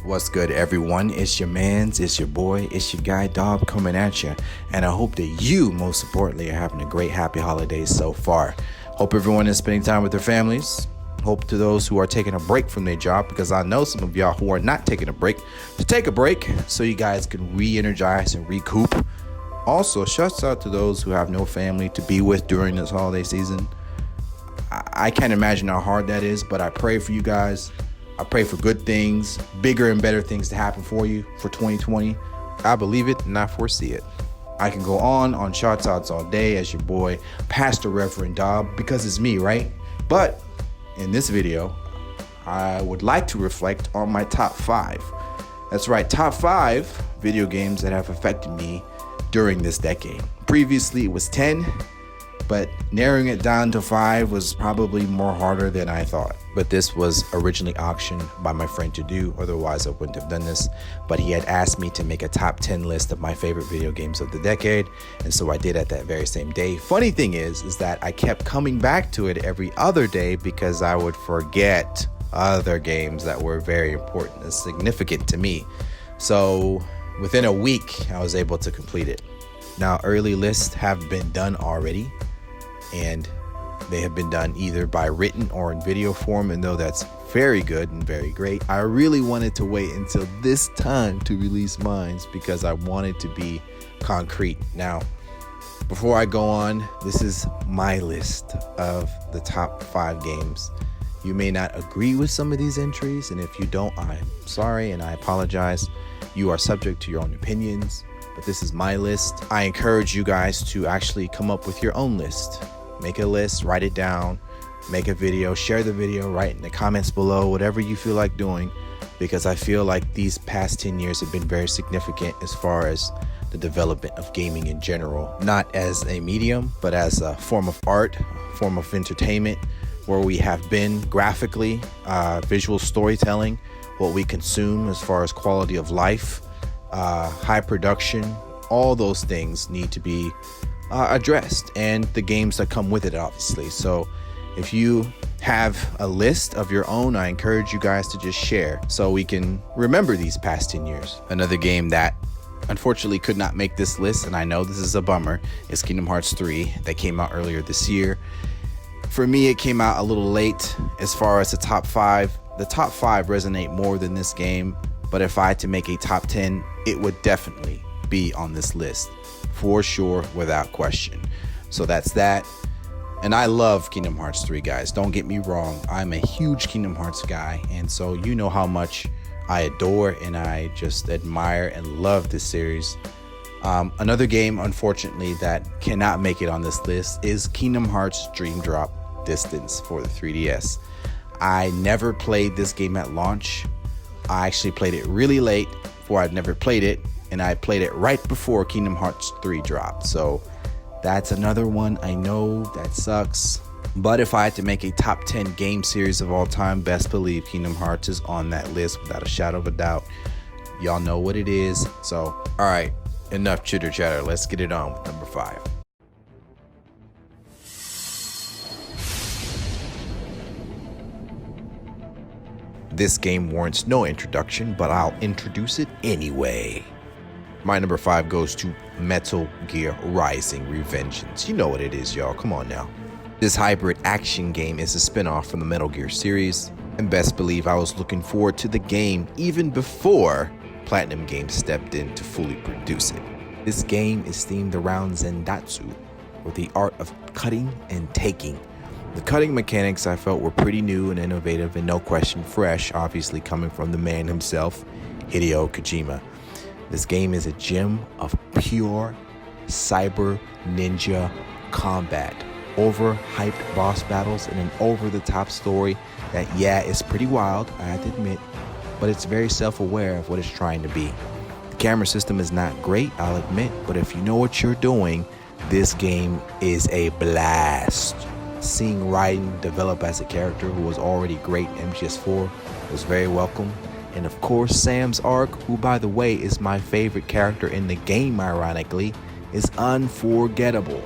What's good, everyone? It's your mans, it's your boy, it's your guy LDAWB coming at you, and I hope that you, most importantly, are having a great happy holidays so far. Hope everyone is spending time with their families. Hope to those who are taking a break from their job, because I know some of y'all who are not taking a break, to take a break so you guys can re-energize and recoup. Also, shouts out to those who have no family to be with during this holiday season. I can't imagine how hard that is, but I pray for you guys. I pray for good things, bigger and better things to happen for you for 2020. I believe it and I foresee it. I can go on shouts outs all day as your boy, Pastor Reverend LDAWB, because it's me, right? But in this video, I would like to reflect on my top 5. That's right, top 5 video games that have affected me during this decade. Previously, it was 10. But narrowing it down to 5 was probably more harder than I thought. But this was originally auctioned by my friend to do, otherwise I wouldn't have done this. But he had asked me to make a top 10 list of my favorite video games of the decade, and so I did at that very same day. Funny thing is that I kept coming back to it every other day because I would forget other games that were very important and significant to me. So within a week, I was able to complete it. Now, early lists have been done already, and they have been done either by written or in video form, and though that's very good and very great, I really wanted to wait until this time to release mine because I wanted to be concrete. Now, before I go on, this is my list of the top 5 games. You may not agree with some of these entries, and if you don't, I'm sorry and I apologize. You are subject to your own opinions, but this is my list. I encourage you guys to actually come up with your own list. Make a list, write it down, make a video, share the video, write in the comments below, whatever you feel like doing, because I feel like these past 10 years have been very significant as far as the development of gaming in general, not as a medium, but as a form of art, a form of entertainment, where we have been graphically, visual storytelling, what we consume as far as quality of life, high production, all those things need to be addressed, and the games that come with it, obviously. So if you have a list of your own, I encourage you guys to just share so we can remember these past 10 years. Another game that unfortunately could not make this list, and I know this is a bummer, is Kingdom Hearts 3 that came out earlier this year. For me, it came out a little late as far as the top 5. The top 5 resonate more than this game, but if I had to make a top 10, it would definitely be on this list. For sure, without question. So that's that. And I love Kingdom Hearts 3, guys. Don't get me wrong. I'm a huge Kingdom Hearts guy. And so you know how much I adore and I just admire and love this series. Another game, unfortunately, that cannot make it on this list is Kingdom Hearts Dream Drop Distance for the 3DS. I never played this game at launch. I actually played it really late before I'd never played it. And I played it right before Kingdom Hearts 3 dropped. So that's another one. I know that sucks. But if I had to make a top 10 game series of all time, best believe Kingdom Hearts is on that list without a shadow of a doubt. Y'all know what it is. So, all right, enough chitter chatter. Let's get it on with number 5. This game warrants no introduction, but I'll introduce it anyway. My number 5 goes to Metal Gear Rising: Revengeance. You know what it is, y'all. Come on now. This hybrid action game is a spin-off from the Metal Gear series, and best believe I was looking forward to the game even before Platinum Games stepped in to fully produce it. This game is themed around Zendatsu, or the art of cutting and taking. The cutting mechanics I felt were pretty new and innovative and no question fresh, obviously coming from the man himself, Hideo Kojima. This game is a gem of pure cyber ninja combat, overhyped boss battles, and an over-the-top story that, yeah, is pretty wild, I have to admit, but it's very self-aware of what it's trying to be. The camera system is not great, I'll admit, but if you know what you're doing, this game is a blast. Seeing Raiden develop as a character who was already great in MGS4 was very welcome. And of course, Sam's arc, who by the way is my favorite character in the game ironically, is unforgettable.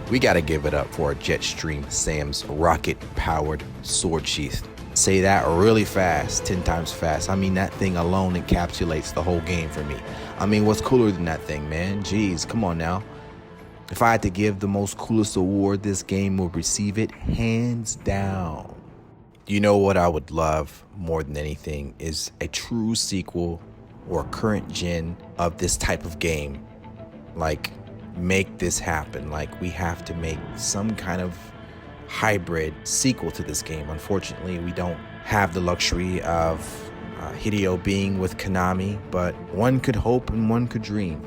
We gotta give it up for our Jetstream Sam's rocket-powered sword sheath. Say that really fast, 10 times fast. I mean, that thing alone encapsulates the whole game for me. I mean, what's cooler than that thing, man? Jeez, come on now. If I had to give the most coolest award, this game will receive it hands down. You know what I would love more than anything is a true sequel or current gen of this type of game. Like, make this happen. Like, we have to make some kind of hybrid sequel to this game. Unfortunately, we don't have the luxury of Hideo being with Konami, but one could hope and one could dream.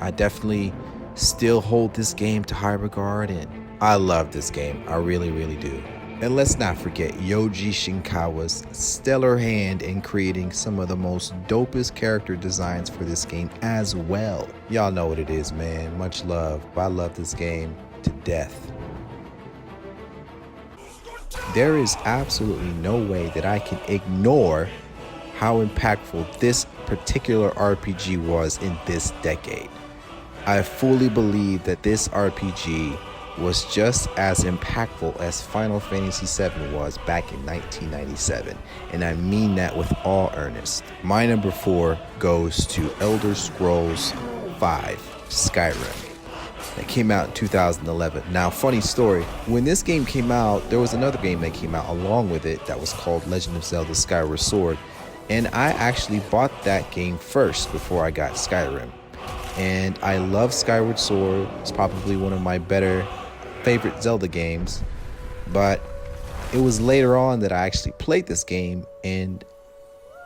I definitely still hold this game to high regard, and I love this game. I really, really do. And let's not forget Yoji Shinkawa's stellar hand in creating some of the most dopest character designs for this game as well. Y'all know what it is, man. Much love. I love this game to death. There is absolutely no way that I can ignore how impactful this particular RPG was in this decade. I fully believe that this RPG was just as impactful as Final Fantasy VII was back in 1997, and I mean that with all earnest. My number 4 goes to Elder Scrolls V: Skyrim. That came out in 2011. Now, funny story, when this game came out, there was another game that came out along with it that was called Legend of Zelda Skyward Sword, and I actually bought that game first before I got Skyrim. And I love Skyward Sword. It's probably one of my better favorite Zelda games, but it was later on that I actually played this game, and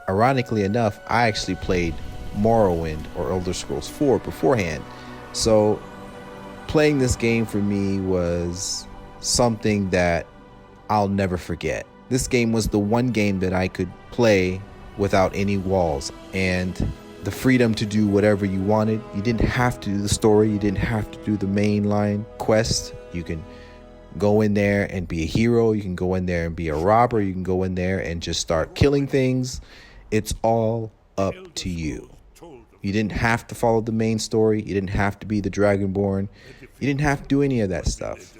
ironically enough, I actually played Morrowind or Elder Scrolls 4 beforehand. So playing this game for me was something that I'll never forget. This game was the one game that I could play without any walls, and the freedom to do whatever you wanted. You didn't have to do the story. You didn't have to do the mainline quest. You can go in there and be a hero. You can go in there and be a robber. You can go in there and just start killing things. It's all up to you. You didn't have to follow the main story. You didn't have to be the Dragonborn. You didn't have to do any of that stuff.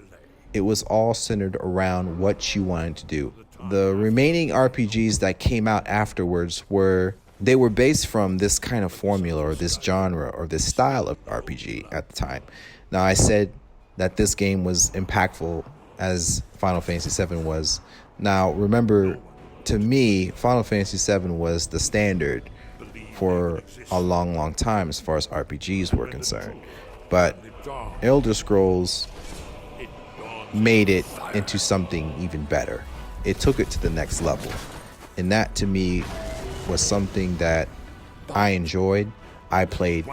It was all centered around what you wanted to do. The remaining RPGs that came out afterwards were based from this kind of formula or this genre or this style of RPG at the time. Now, I said that this game was impactful as Final Fantasy VII was. Now, remember, to me, Final Fantasy VII was the standard for a long, long time as far as RPGs were concerned. But Elder Scrolls made it into something even better. It took it to the next level. And that, to me, was something that I enjoyed. I played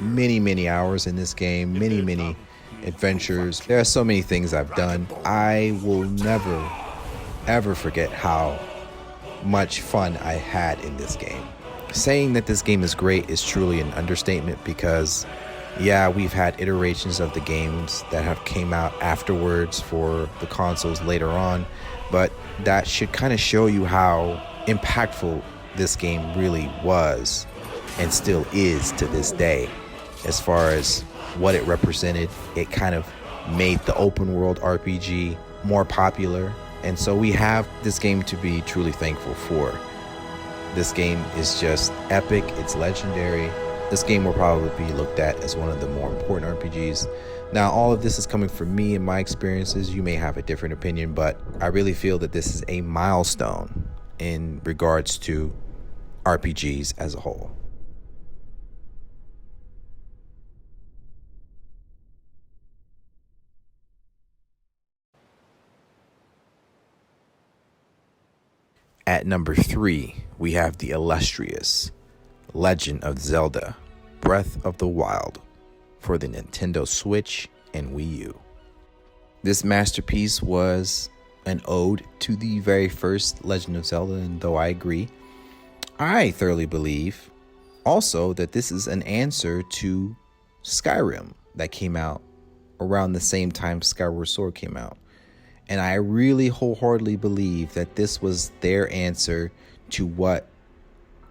many, many hours in this game, many adventures. There are so many things I've done. I will never, ever forget how much fun I had in this game. Saying that this game is great is truly an understatement because, yeah, we've had iterations of the games that have came out afterwards for the consoles later on, but that should kind of show you how impactful this game really was and still is to this day. As far as what it represented, it kind of made the open world RPG more popular, and so we have this game to be truly thankful for. This game is just epic. It's legendary. This game will probably be looked at as one of the more important RPGs. Now, all of this is coming from me and my experiences. You may have a different opinion, but I really feel that this is a milestone in regards to RPGs as a whole. At number 3, we have the illustrious Legend of Zelda: Breath of the Wild for the Nintendo Switch and Wii U. This masterpiece was an ode to the very first Legend of Zelda, and though I agree, I thoroughly believe also that this is an answer to Skyrim that came out around the same time Skyward Sword came out. And I really wholeheartedly believe that this was their answer to what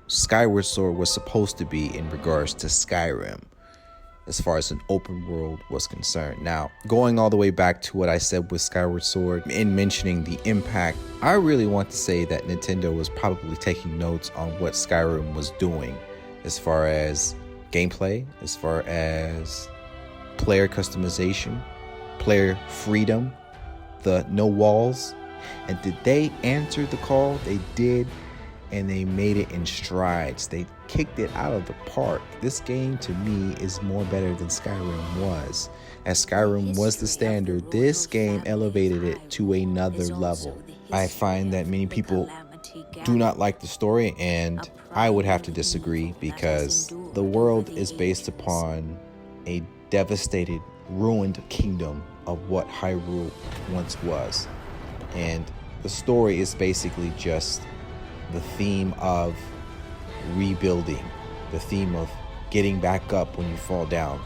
Skyward Sword was supposed to be in regards to Skyrim. as far as an open world was concerned. Now, going all the way back to what I said with Skyward Sword and mentioning the impact, I really want to say that Nintendo was probably taking notes on what Skyrim was doing as far as gameplay, as far as player customization, player freedom, the no walls. And did they answer the call? They did, and they made it in strides. They kicked it out of the park. This game to me is more better than Skyrim was. As Skyrim was the standard, this game elevated it to another level. I find that many people do not like the story, and I would have to disagree, because the world is based upon a devastated, ruined kingdom of what Hyrule once was. And the story is basically just the theme of rebuilding, the theme of getting back up when you fall down,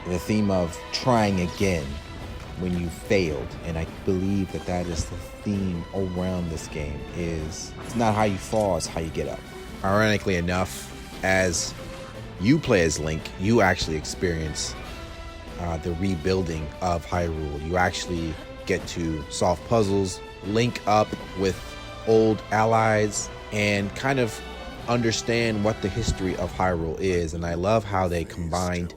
the theme of trying again when you failed. And I believe that that is the theme around this game. It's not how you fall, it's how you get up. Ironically enough, as you play as Link, you actually experience the rebuilding of Hyrule. You actually get to solve puzzles, link up with old allies, and kind of understand what the history of Hyrule is. And I love how they combined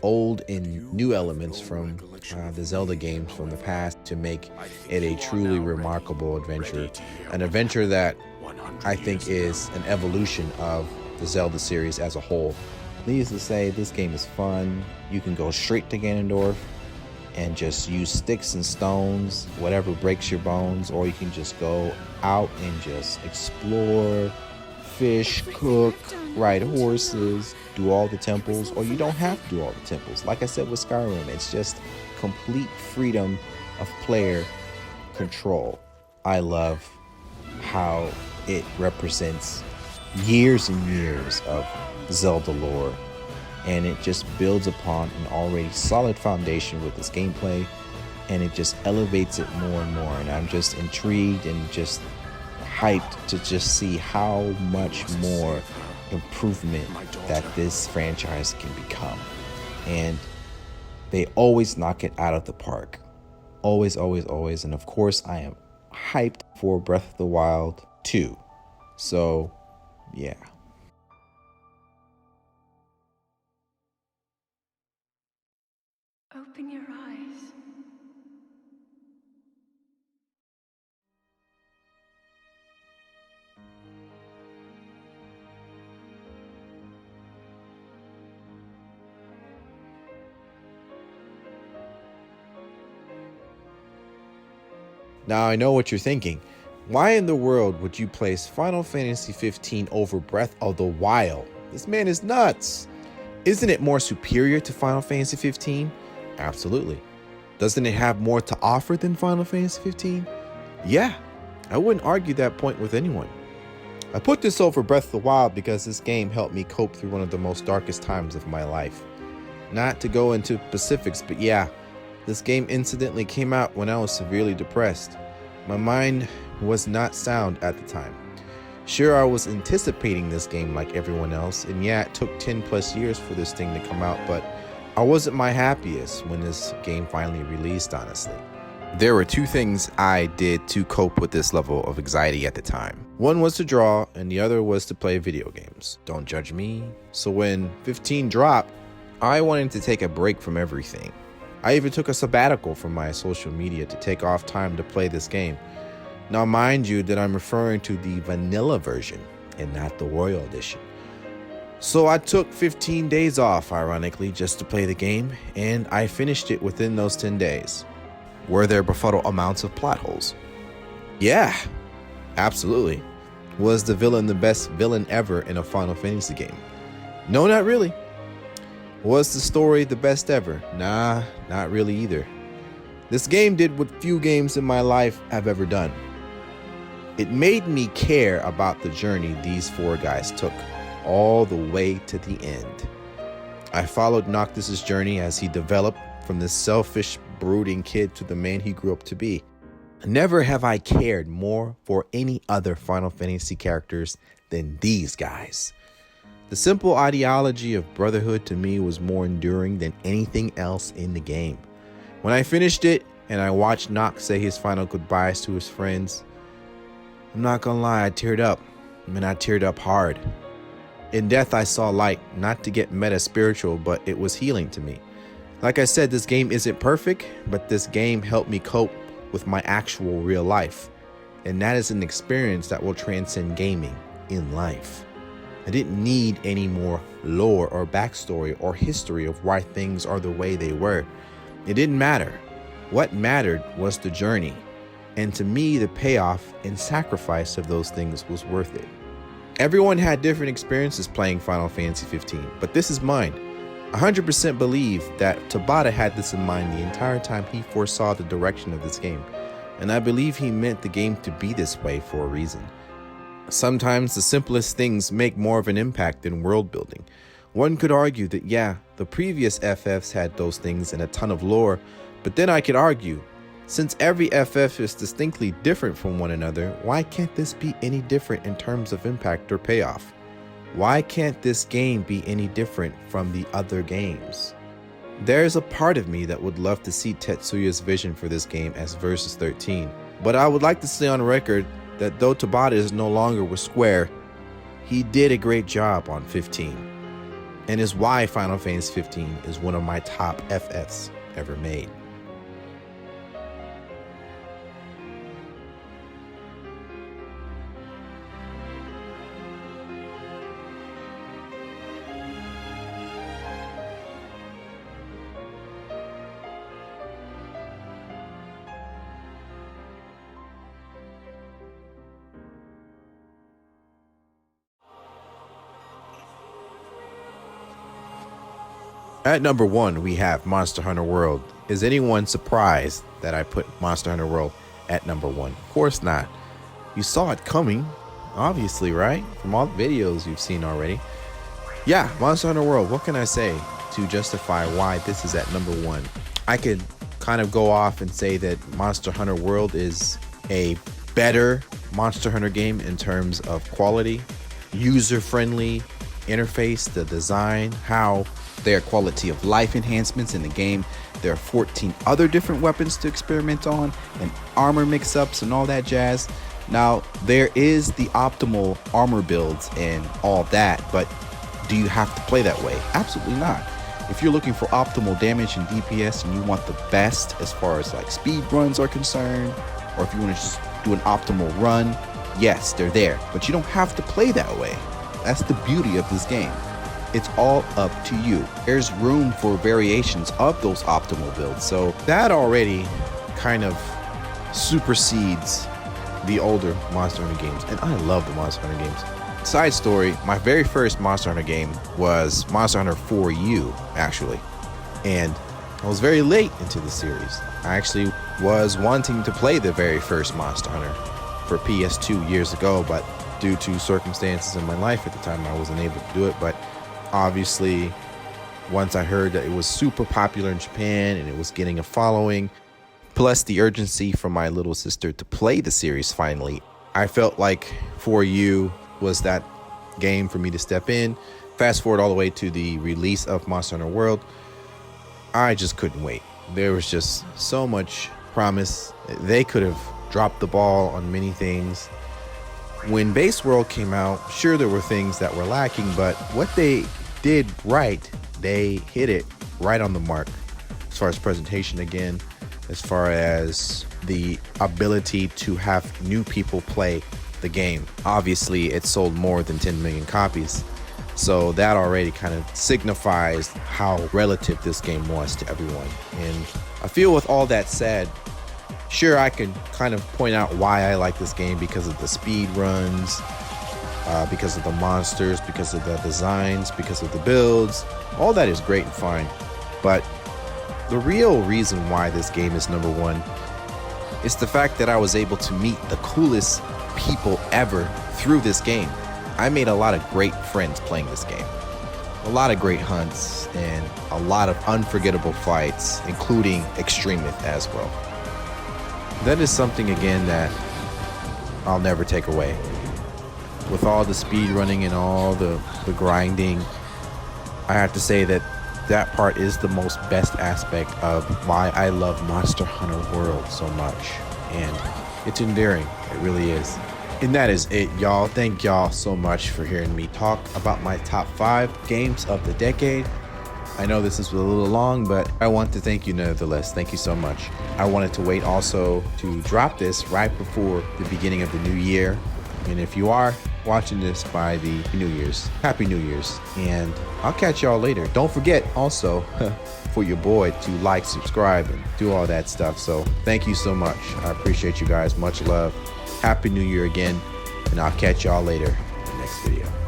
old and new elements from the Zelda games from the past to make it a truly remarkable adventure. An adventure that I think is an evolution of the Zelda series as a whole. Needless to say, this game is fun. You can go straight to Ganondorf and just use sticks and stones, whatever breaks your bones, or you can just go out and just explore, fish, cook, ride horses, do all the temples, or you don't have to do all the temples. Like I said with Skyrim, it's just complete freedom of player control. I love how it represents years and years of Zelda lore, and it just builds upon an already solid foundation with its gameplay, and it just elevates it more and more. And I'm just intrigued and just hyped to just see how much more improvement that this franchise can become. And they always knock it out of the park. Always, always, always. And of course, I am hyped for Breath of the Wild 2. So, yeah. Open your eyes. Now I know what you're thinking. Why in the world would you place Final Fantasy 15 over Breath of the Wild? This man is nuts. Isn't it more superior to Final Fantasy 15? Absolutely. Doesn't it have more to offer than Final Fantasy 15? Yeah, I wouldn't argue that point with anyone. I put this over Breath of the Wild because this game helped me cope through one of the most darkest times of my life. Not to go into specifics, but yeah, this game incidentally came out when I was severely depressed. My mind was not sound at the time. Sure, I was anticipating this game like everyone else, and yeah, it took 10 plus years for this thing to come out, but I wasn't my happiest when this game finally released, honestly. There were two things I did to cope with this level of anxiety at the time. One was to draw, and the other was to play video games. Don't judge me. So when 15 dropped, I wanted to take a break from everything. I even took a sabbatical from my social media to take off time to play this game. Now mind you that I'm referring to the vanilla version and not the royal edition. So I took 15 days off, ironically, just to play the game, and I finished it within those 10 days. Were there befuddled amounts of plot holes? Yeah, absolutely. Was the villain the best villain ever in a Final Fantasy game? No, not really. Was the story the best ever? Nah, not really either. This game did what few games in my life have ever done. It made me care about the journey these four guys took, all the way to the end. I followed Noctis's journey as he developed from this selfish, brooding kid to the man he grew up to be. Never have I cared more for any other Final Fantasy characters than these guys. The simple ideology of brotherhood to me was more enduring than anything else in the game. When I finished it and I watched Nox say his final goodbyes to his friends, I'm not gonna lie, I teared up. I mean, I teared up hard. In death, I saw light, not to get meta spiritual, but it was healing to me. Like I said, this game isn't perfect, but this game helped me cope with my actual real life. And that is an experience that will transcend gaming in life. I didn't need any more lore or backstory or history of why things are the way they were. It didn't matter. What mattered was the journey. And to me, the payoff and sacrifice of those things was worth it. Everyone had different experiences playing Final Fantasy 15, but this is mine. 100% believe that Tabata had this in mind the entire time he foresaw the direction of this game. And I believe he meant the game to be this way for a reason. Sometimes the simplest things make more of an impact than world building. One could argue that, yeah, the previous FFs had those things and a ton of lore, but then I could argue, since every FF is distinctly different from one another, why can't this be any different in terms of impact or payoff? Why can't this game be any different from the other games? There's a part of me that would love to see Tetsuya's vision for this game as Versus 13, but I would like to say on record that though Tabata is no longer with Square, he did a great job on 15, and is why Final Fantasy 15 is one of my top FFs ever made. At number 1, we have Monster Hunter World. Is anyone surprised that I put Monster Hunter World at number 1? Of course not. You saw it coming, obviously, right? From all the videos you've seen already. Yeah, Monster Hunter World, what can I say to justify why this is at number 1? I could kind of go off and say that Monster Hunter World is a better Monster Hunter game in terms of quality, user-friendly interface, the design, how there are quality of life enhancements in the game. There are 14 other different weapons to experiment on and armor mix-ups and all that jazz. Now, there is the optimal armor builds and all that, but do you have to play that way? Absolutely not. If you're looking for optimal damage and DPS and you want the best as far as like speed runs are concerned, or if you want to just do an optimal run, yes, they're there, but you don't have to play that way. That's the beauty of this game. It's all up to you. There's room for variations of those optimal builds. So that already kind of supersedes the older Monster Hunter games. And I love the Monster Hunter games. Side story, my very first Monster Hunter game was Monster Hunter 4U, actually. And I was very late into the series. I actually was wanting to play the very first Monster Hunter for PS2 years ago, but due to circumstances in my life at the time, I wasn't able to do it. But obviously, once I heard that it was super popular in Japan and it was getting a following, plus the urgency from my little sister to play the series finally, I felt like 4U was that game for me to step in. Fast forward all the way to the release of Monster Hunter World, I just couldn't wait. There was just so much promise. They could have dropped the ball on many things. When Base World came out, sure, there were things that were lacking, but what they did right, they hit it right on the mark. As far as presentation again, as far as the ability to have new people play the game. Obviously, it sold more than 10 million copies. So that already kind of signifies how relative this game was to everyone. And I feel with all that said, sure, I can kind of point out why I like this game because of the speed runs, because of the monsters, because of the designs, because of the builds. All that is great and fine. But the real reason why this game is number 1 is the fact that I was able to meet the coolest people ever through this game. I made a lot of great friends playing this game. A lot of great hunts and a lot of unforgettable fights, including Extremith as well. That is something, again, that I'll never take away. with all the speed running and all the grinding, I have to say that that part is the most best aspect of why I love Monster Hunter World so much. And it's endearing. It really is. And that is it, y'all. Thank y'all so much for hearing me talk about my top 5 games of the decade. I know this is a little long, but I want to thank you nonetheless. Thank you so much. I wanted to wait also to drop this right before the beginning of the new year. And if you are watching this by the New Year's, Happy New Year's. And I'll catch y'all later. Don't forget also for your boy to like, subscribe, and do all that stuff. So thank you so much. I appreciate you guys. Much love. Happy New Year again. And I'll catch y'all later in the next video.